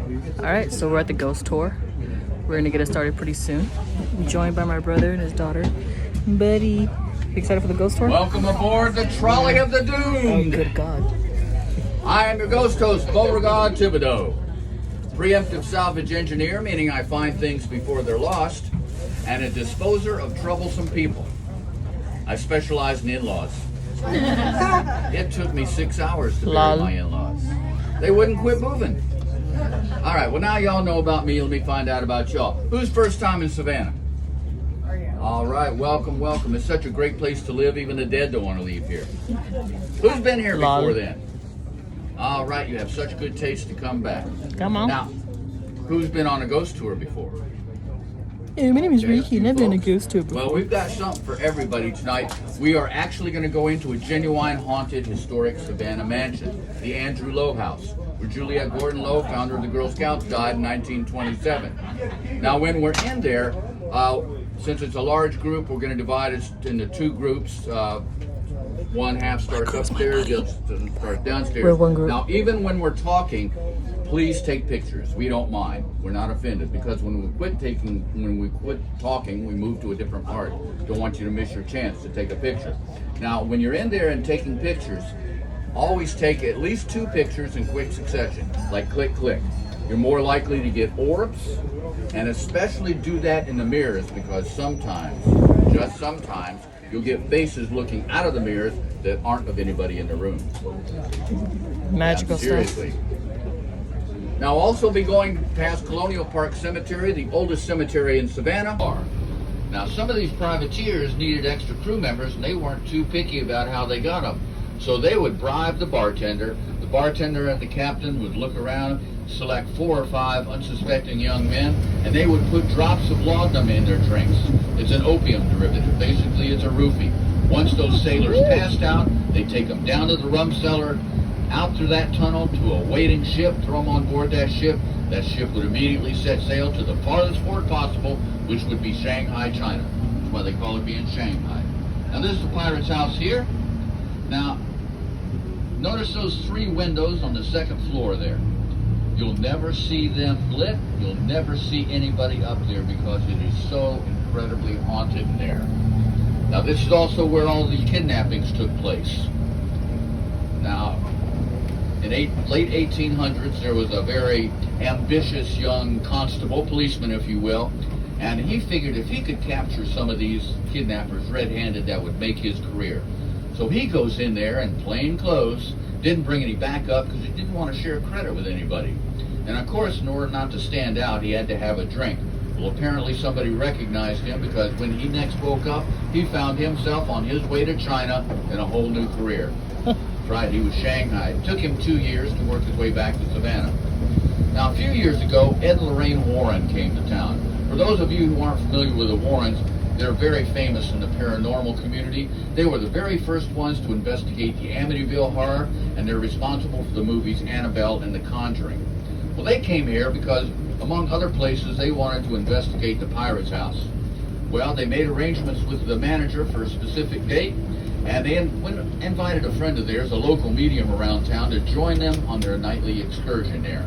Alright, so we're at the ghost tour. We're gonna get it started pretty soon. I'm joined by my brother and his daughter. Buddy, you excited for the ghost tour? Welcome aboard the Trolley of the Oh, Doomed. good God. I am your ghost host, Beauregard Thibodeau. Preemptive salvage engineer, meaning I find things before they're lost, and a disposer of troublesome people. I specialize in in-laws. It took me 6 hours to bury Lol. my in-laws. They wouldn't quit moving. All right, well, now y'all know about me. Let me find out about y'all. Who's first time in Savannah? All right, welcome, welcome. It's such a great place to live. Even the dead don't want to leave here. Who's been here Lol. before then? All right, you have such good taste to come back. Come on. Now, who's been on a ghost tour before? Hey, my name is There's Ricky, you and I've been on a folks. ghost tour before. Well, we've got something for everybody tonight. We are actually going to go into a genuine haunted historic Savannah mansion, the Andrew Lowe House, where Juliette Gordon Lowe, founder of the Girl Scouts, died in 1927. Now, when we're in there, since it's a large group, we're going to divide it into two groups. One half starts upstairs, the other starts downstairs. We're one group. Now, even when we're talking, please take pictures. We don't mind. We're not offended, because when we quit talking, we move to a different part. Don't want you to miss your chance to take a picture. Now, when you're in there and taking pictures, always take at least 2 pictures in quick succession, like click, click. You're more likely to get orbs, and especially do that in the mirrors, because sometimes, just sometimes, you'll get faces looking out of the mirrors that aren't of anybody in the room. Magical Yeah, stuff. seriously. Now, also be going past Colonial Park Cemetery, the oldest cemetery in Savannah. Now, some of these privateers needed extra crew members, and they weren't too picky about how they got them. So they would bribe the bartender. The bartender and the captain would look around, select 4 or 5 unsuspecting young men, and they would put drops of laudanum in their drinks. It's an opium derivative. Basically, it's a roofie. Once those sailors passed out, they'd take them down to the rum cellar, out through that tunnel to a waiting ship, throw them on board that ship. That ship would immediately set sail to the farthest port possible, which would be Shanghai, China. That's why they call it being Shanghai. Now, this is the pirate's house here. Now, notice those 3 windows on the 2nd floor there. You'll never see them lit. You'll never see anybody up there, because it is so incredibly haunted in there. Now, this is also where all the kidnappings took place. Now, in late 1800s, there was a very ambitious young constable, policeman if you will, and he figured if he could capture some of these kidnappers red-handed, that would make his career. So he goes in there in plain clothes, didn't bring any backup because he didn't want to share credit with anybody. And of course, in order not to stand out, he had to have a drink. Well, apparently somebody recognized him, because when he next woke up, he found himself on his way to China in a whole new career. Right, he was Shanghai. It took him 2 years to work his way back to Savannah. Now, a few years ago, Ed and Lorraine Warren came to town. For those of you who aren't familiar with the Warrens, they're very famous in the paranormal community. They were the very first ones to investigate the Amityville horror, and they're responsible for the movies Annabelle and The Conjuring. Well, they came here because, among other places, they wanted to investigate the pirate's house. Well, they made arrangements with the manager for a specific date, and they invited a friend of theirs, a local medium around town, to join them on their nightly excursion there.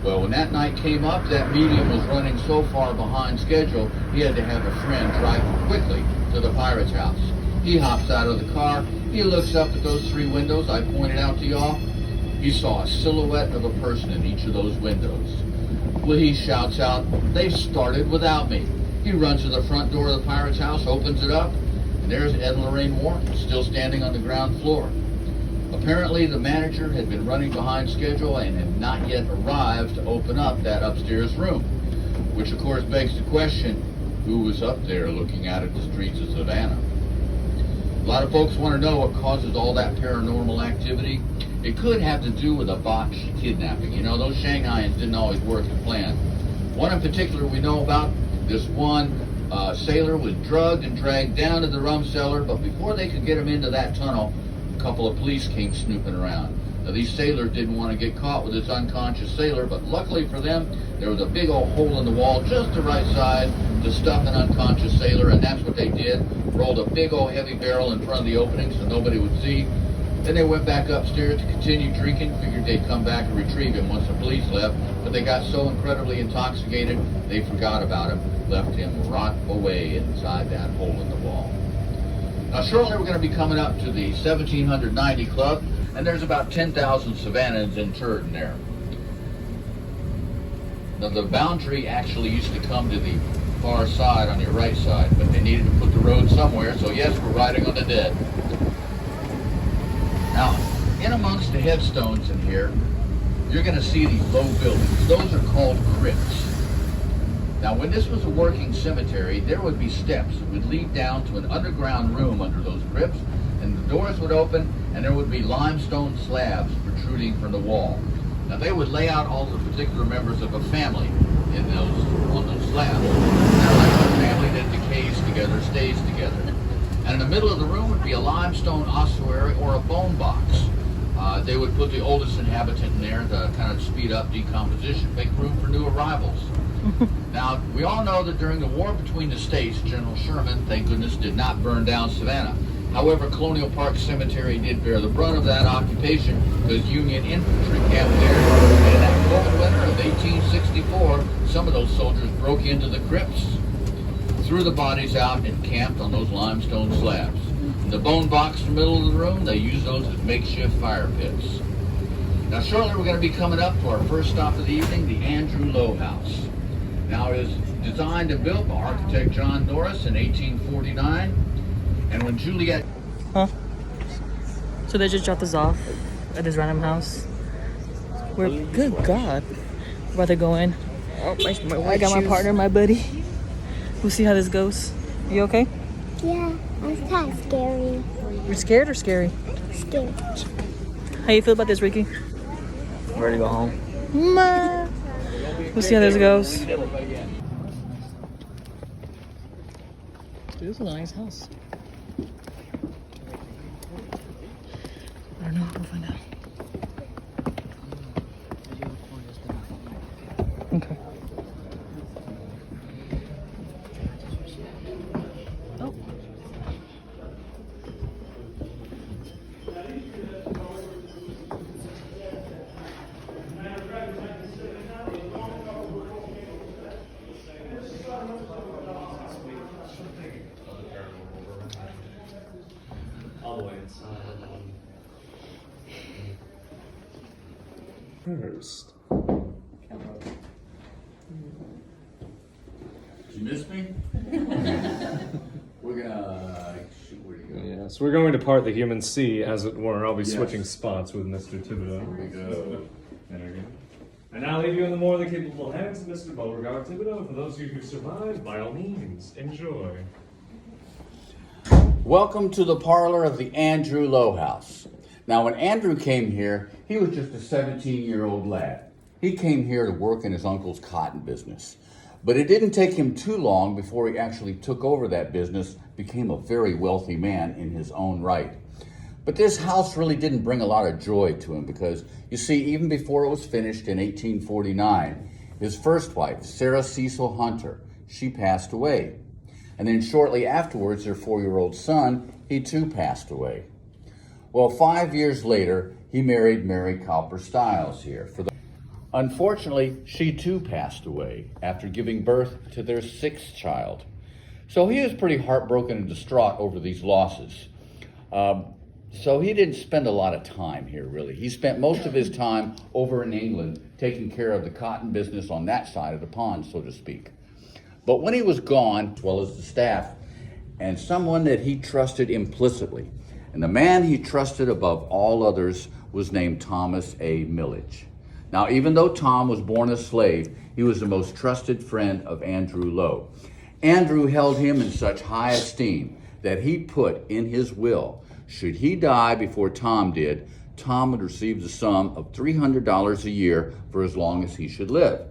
Well, when that night came up, that medium was running so far behind schedule, he had to have a friend drive quickly to the pirate's house. He hops out of the car, he looks up at those 3 windows I pointed out to y'all. He saw a silhouette of a person in each of those windows. Well, he shouts out, "They've started without me." He runs to the front door of the pirate's house, opens it up, and there's Ed and Lorraine Warren, still standing on the ground floor. Apparently, the manager had been running behind schedule and had not yet arrived to open up that upstairs room, which of course begs the question, who was up there looking out at the streets of Savannah? A lot of folks want to know what causes all that paranormal activity. It could have to do with a botched kidnapping. You know, those Shanghaians didn't always work to plan. One in particular we know about, this one sailor was drugged and dragged down to the rum cellar, but before they could get him into that tunnel, a couple of police came snooping around. Now, these sailors didn't want to get caught with this unconscious sailor, but luckily for them, there was a big old hole in the wall just the right size to stuff an unconscious sailor, and that's what they did. Rolled a big old heavy barrel in front of the opening so nobody would see. Then they went back upstairs to continue drinking, figured they'd come back and retrieve him once the police left, but they got so incredibly intoxicated, they forgot about him, left him rot away inside that hole in the wall. Now shortly we're going to be coming up to the 1790 Club, and there's about 10,000 Savannans interred in there. Now the boundary actually used to come to the far side on your right side, but they needed to put the road somewhere, so yes, we're riding on the dead. Now, in amongst the headstones in here, you're going to see these low buildings. Those are called crypts. Now, when this was a working cemetery, there would be steps that would lead down to an underground room under those crypts, and the doors would open, and there would be limestone slabs protruding from the wall. Now, they would lay out all the particular members of a family on those slabs. Now, like a family that decays together, stays together. And in the middle of the room would be a limestone ossuary or a bone box. They would put the oldest inhabitant in there to kind of speed up decomposition, make room for new arrivals. Now, we all know that during the war between the states, General Sherman, thank goodness, did not burn down Savannah. However, Colonial Park Cemetery did bear the brunt of that occupation because Union infantry camped there. And in that cold winter of 1864, some of those soldiers broke into the crypts, threw the bodies out, and camped on those limestone slabs. In the bone box in the middle of the room, they used those as makeshift fire pits. Now shortly we're going to be coming up to our first stop of the evening, the Andrew Lowe House. Now it was designed and built by architect John Norris in 1849, and when Juliet... Huh? So they just dropped us off at this random house. Good God. We're about to go in. Oh, I got my partner, my buddy. We'll see how this goes. You okay? Yeah, it's kind of scary. You're scared or scary? Scared. How you feel about this, Ricky? I'm ready to go home. Ma. We'll see how this goes. Dude, this is a nice house. I don't know. We'll find out. Okay. Oh. All the way inside. First. Did you miss me? We're gonna... Shoot, where'd he go? Yeah, so we're going to part the human sea, as it were. I'll be Yes. switching spots with Mr. Thibodeau. Here we go. There we go. And now leave you in the more than capable hands of Mr. Beauregard Thibodeau. For those of you who survived, by all means, enjoy. Welcome to the parlor of the Andrew Lowe House. Now, when Andrew came here, he was just a 17-year-old lad. He came here to work in his uncle's cotton business. But it didn't take him too long before he actually took over that business, became a very wealthy man in his own right. But this house really didn't bring a lot of joy to him because, you see, even before it was finished in 1849, his first wife, Sarah Cecil Hunter, she passed away. And then shortly afterwards, their 4-year-old son, he too passed away. Well, 5 years later, he married Mary Cowper Stiles here. Unfortunately, she too passed away after giving birth to their 6th child. So he was pretty heartbroken and distraught over these losses. So he didn't spend a lot of time here, really. He spent most of his time over in England taking care of the cotton business on that side of the pond, so to speak. But when he was gone, as well as the staff, and someone that he trusted implicitly, and the man he trusted above all others was named Thomas A. Millage. Now, even though Tom was born a slave, he was the most trusted friend of Andrew Lowe. Andrew held him in such high esteem that he put in his will, should he die before Tom did, Tom would receive the sum of $300 a year for as long as he should live.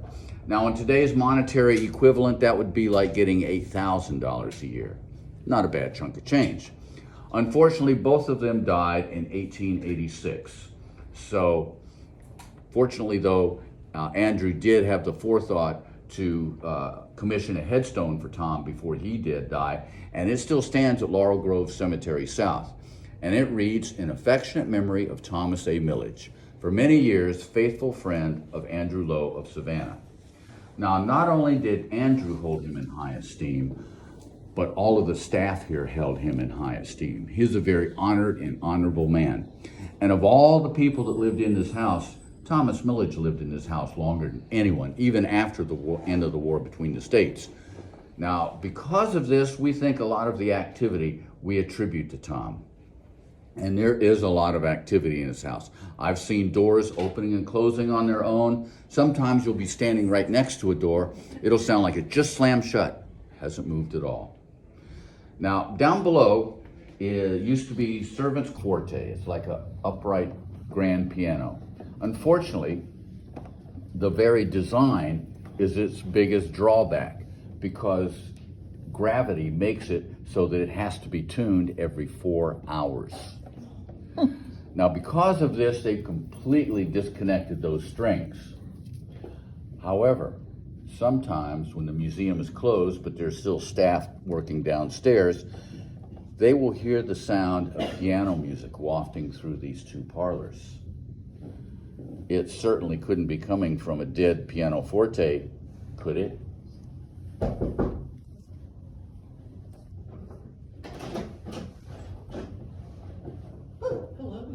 Now, in today's monetary equivalent, that would be like getting $8,000 a year. Not a bad chunk of change. Unfortunately, both of them died in 1886. So, fortunately though, Andrew did have the forethought to commission a headstone for Tom before he did die, and it still stands at Laurel Grove Cemetery South. and it reads, "In affectionate memory of Thomas A. Millage, for many years faithful friend of Andrew Lowe of Savanna." Now, not only did Andrew hold him in high esteem, but all of the staff here held him in high esteem. He's a very honored and honorable man. And of all the people that lived in this house, Thomas Millage lived in this house longer than anyone, even after the end of the war between the states. Now, because of this, we think a lot of the activity we attribute to Tom. And there is a lot of activity in his house. I've seen doors opening and closing on their own. Sometimes you'll be standing right next to a door. It'll sound like it just slammed shut. Hasn't moved at all. Now, down below, it used to be servants' quartet. It's like an upright grand piano. Unfortunately, the very design is its biggest drawback because gravity makes it so that it has to be tuned every 4 hours. Now, because of this, they've completely disconnected those strings. However, sometimes when the museum is closed, but there's still staff working downstairs, they will hear the sound of piano music wafting through these two parlors. It certainly couldn't be coming from a dead pianoforte, could it? Hello.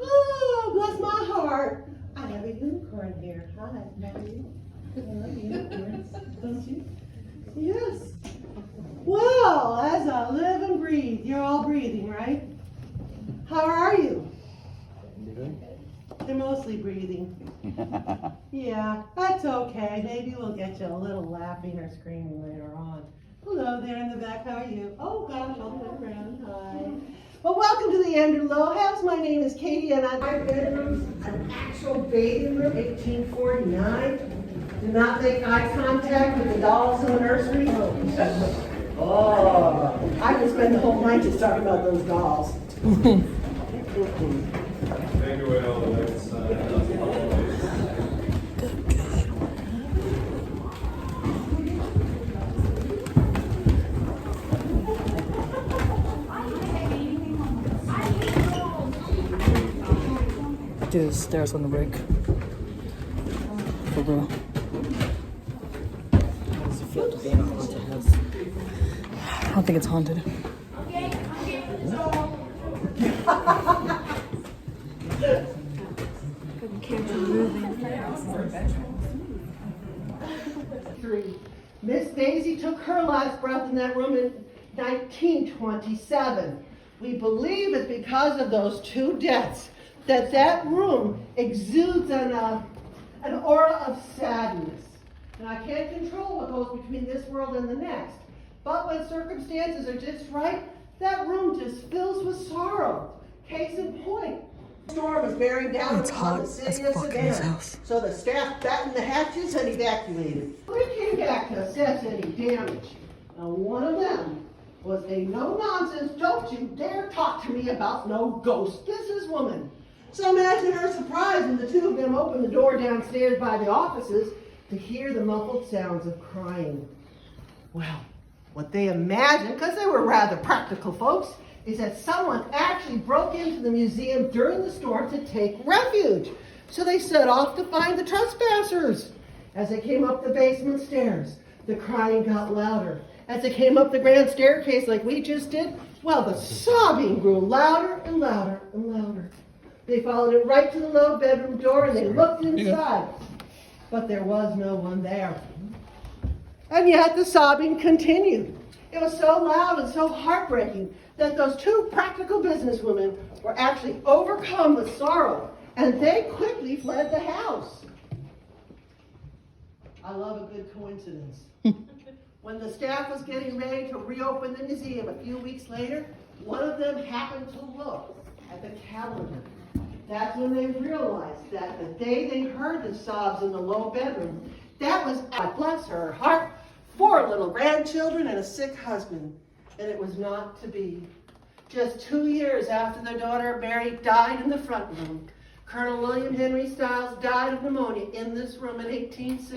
Oh, bless my heart. I have a unicorn here. Hi, how are you? I love unicorns, don't you? Yes. Well, as I live and breathe, you're all breathing, right? How are you? They're mostly breathing. Yeah, that's okay. Maybe we'll get you a little laughing or screaming later on. Hello there in the back. How are you? Oh gosh, I'll turn around. Hi. Well, welcome to the Andrew Lowe House. My name is Katie, and my bedroom's an actual bathing room, 1849. Do not make eye contact with the dolls in the nursery. Oh, I could spend the whole night just talking about those dolls. Maybe we'll let's Do the stairs on the break. For real. How does it feel to be in a haunted house? I don't think it's haunted. Miss Daisy took her last breath in that room in 1927. We believe it's because of those two deaths that room exudes an aura of sadness. And I can't control what goes between this world and the next. But when circumstances are just right, that room just fills with sorrow. Case in point, the storm was bearing down upon the city of Savanna. So the staff battened the hatches and evacuated. When it came back to assess any damage, one of them was a no-nonsense, don't you dare talk to me about no ghost businesswoman. So imagine her surprise when the two of them opened the door downstairs by the offices to hear the muffled sounds of crying. Well, what they imagined, because they were rather practical folks, is that someone actually broke into the museum during the storm to take refuge. So they set off to find the trespassers. As they came up the basement stairs, the crying got louder. As they came up the grand staircase like we just did, well, the sobbing grew louder and louder and louder. They followed it right to the low bedroom door and they looked inside. But there was no one there. And yet the sobbing continued. It was so loud and so heartbreaking that those two practical businesswomen were actually overcome with sorrow, and they quickly fled the house. I love a good coincidence. When the staff was getting ready to reopen the museum a few weeks later, one of them happened to look at the calendar. That's when they realized that the day they heard the sobs in the low bedroom, that was, bless her heart, 4 little grandchildren and a sick husband. And it was not to be. Just 2 years after their daughter Mary died in the front room, Colonel William Henry Stiles died of pneumonia in this room in 1860.